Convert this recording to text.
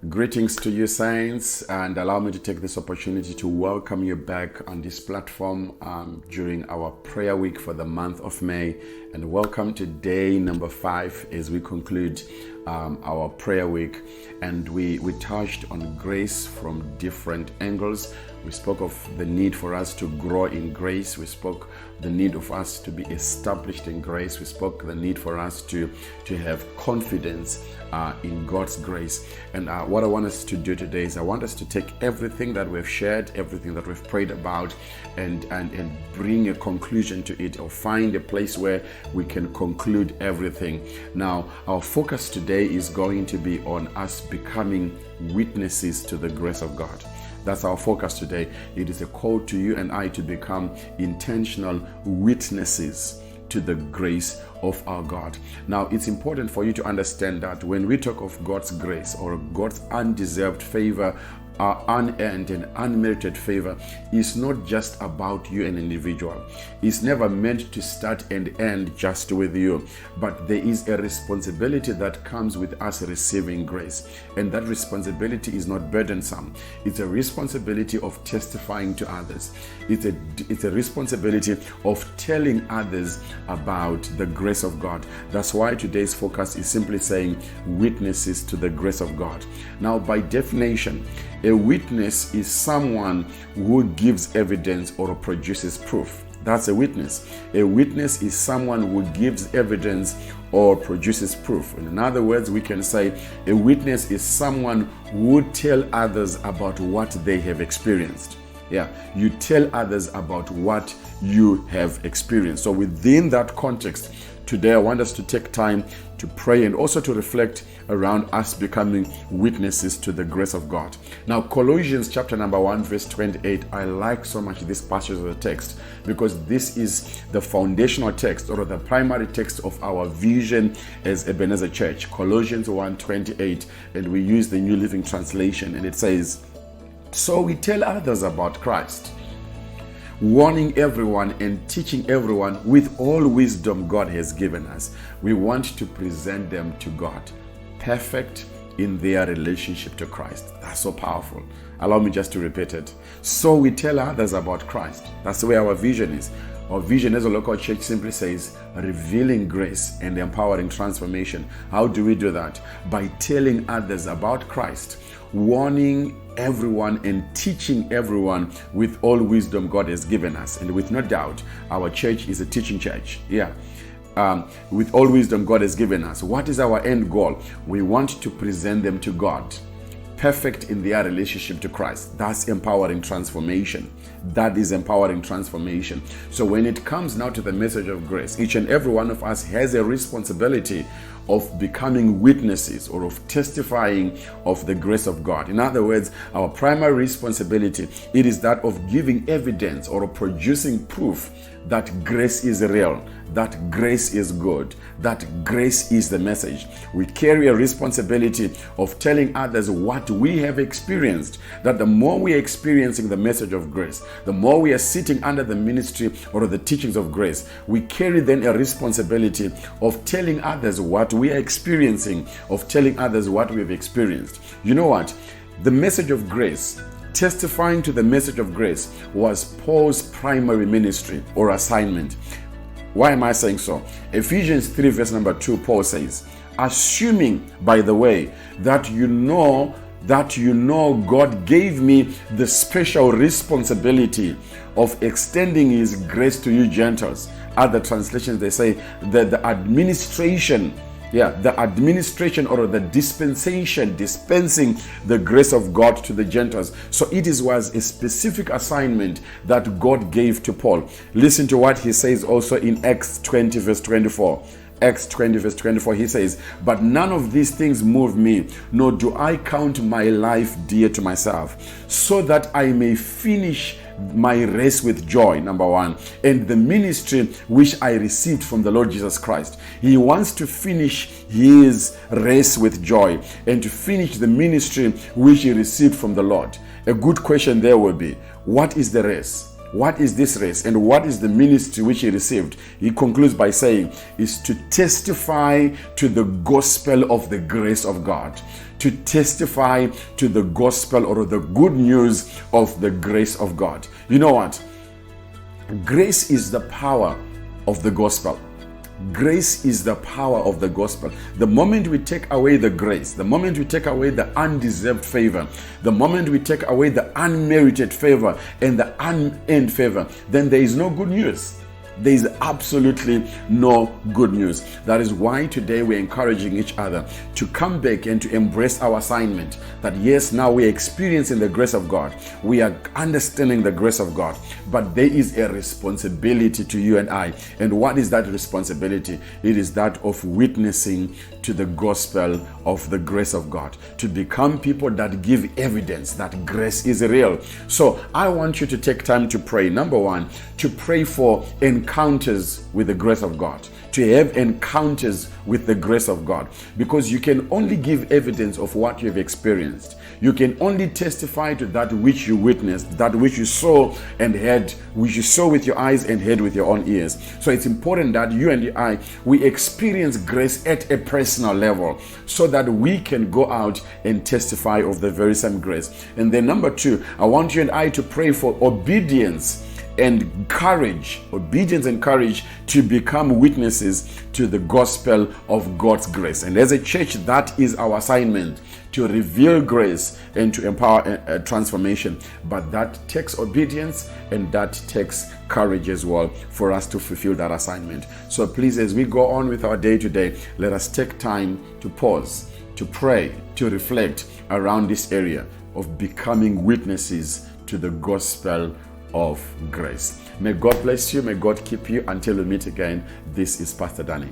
Greetings to you, saints, and allow me to take this opportunity to welcome you back on this platform during our prayer week for the month of May. And welcome to day number 5 as we conclude our prayer week. And we touched on grace from different angles. We spoke of the need for us to grow in grace. We spoke the need of us to be established in grace. We spoke the need for us to have confidence in God's grace. And what I want us to do today is I want us to take everything that we've shared, everything that we've prayed about, and bring a conclusion to it, or find a place where we can conclude everything. Now, our focus today is going to be on us becoming witnesses to the grace of God. That's our focus today. It is a call to you and I to become intentional witnesses to the grace of our God. Now, it's important for you to understand that when we talk of God's grace or God's undeserved favor, our unearned and unmerited favor, is not just about you, an individual. It's never meant to start and end just with you, but there is a responsibility that comes with us receiving grace, and that responsibility is not burdensome. It's a responsibility of testifying to others. It's a responsibility of telling others about the grace of God. That's why today's focus is simply saying witnesses to the grace of God. Now, by definition, a witness is someone who gives evidence or produces proof. That's a witness. A witness is someone who gives evidence or produces proof. In other words, we can say a witness is someone who tells others about what they have experienced. Yeah, you tell others about what you have experienced. So within that context, today I want us to take time to pray and also to reflect around us becoming witnesses to the grace of God. Now, Colossians chapter number 1, verse 28, I like so much this passage of the text because this is the foundational text or the primary text of our vision as Ebenezer Church. Colossians 1:28, and we use the New Living Translation, and it says, "So we tell others about Christ, warning everyone and teaching everyone with all wisdom God has given us." We want to present them to God, perfect in their relationship to Christ. That's so powerful. Allow me just to repeat it. So we tell others about Christ. That's the way our vision is. Our vision as a local church simply says revealing grace and empowering transformation. How do we do that? By telling others about Christ, warning everyone and teaching everyone with all wisdom God has given us. And with no doubt, our church is a teaching church. Yeah. With all wisdom God has given us. What is our end goal? We want to present them to God, perfect in their relationship to Christ. That's empowering transformation. That is empowering transformation. So when it comes now to the message of grace, each and every one of us has a responsibility of becoming witnesses or of testifying of the grace of God. In other words, our primary responsibility, it is that of giving evidence or producing proof that grace is real, that grace is good, that grace is the message. We carry a responsibility of telling others what we have experienced, that the more we are experiencing the message of grace, the more we are sitting under the ministry or the teachings of grace, we carry then a responsibility of telling others what we are experiencing, of telling others what we have experienced. You know what? The message of grace, testifying to the message of grace, was Paul's primary ministry or assignment. Why am I saying so? Ephesians 3 verse number 2, Paul says, assuming, by the way, that you know God gave me the special responsibility of extending His grace to you Gentiles. Other translations, they say that the administration or the dispensing the grace of God to the Gentiles. So it was a specific assignment that God gave to Paul. Listen to what he says also in Acts 20 verse 24. Acts 20 verse 24, he says, "But none of these things move me, nor do I count my life dear to myself, so that I may finish my race with joy," number one, "and the ministry which I received from the Lord Jesus Christ." He wants to finish his race with joy and to finish the ministry which he received from the Lord. A good question there will be, what is the race? What is this race and what is the ministry which he received? He concludes by saying, is to testify to the gospel of the grace of God. To testify to the gospel or the good news of the grace of God. You know what? Grace is the power of the gospel. Grace is the power of the gospel. The moment we take away the grace, the moment we take away the undeserved favor, the moment we take away the unmerited favor and the unearned favor, then there is no good news. There is absolutely no good news. That is why today we're encouraging each other to come back and to embrace our assignment. That yes, now we're experiencing the grace of God. We are understanding the grace of God. But there is a responsibility to you and I. And what is that responsibility? It is that of witnessing to the gospel of the grace of God. To become people that give evidence that grace is real. So I want you to take time to pray. Number one, to pray for encounters with the grace of God, to have encounters with the grace of God, because you can only give evidence of what you've experienced. You can only testify to that which you witnessed, that which you saw and heard, which you saw with your eyes and heard with your own ears. So it's important that you and I, we experience grace at a personal level so that we can go out and testify of the very same grace. And then number two, I want you and I to pray for obedience and courage to become witnesses to the gospel of God's grace. And as a church, that is our assignment, to reveal grace and to empower transformation. But that takes obedience and that takes courage as well for us to fulfill that assignment. So please, as we go on with our day today, let us take time to pause, to pray, to reflect around this area of becoming witnesses to the gospel of grace. May God bless you. May God keep you until we meet again. This is Pastor Danny.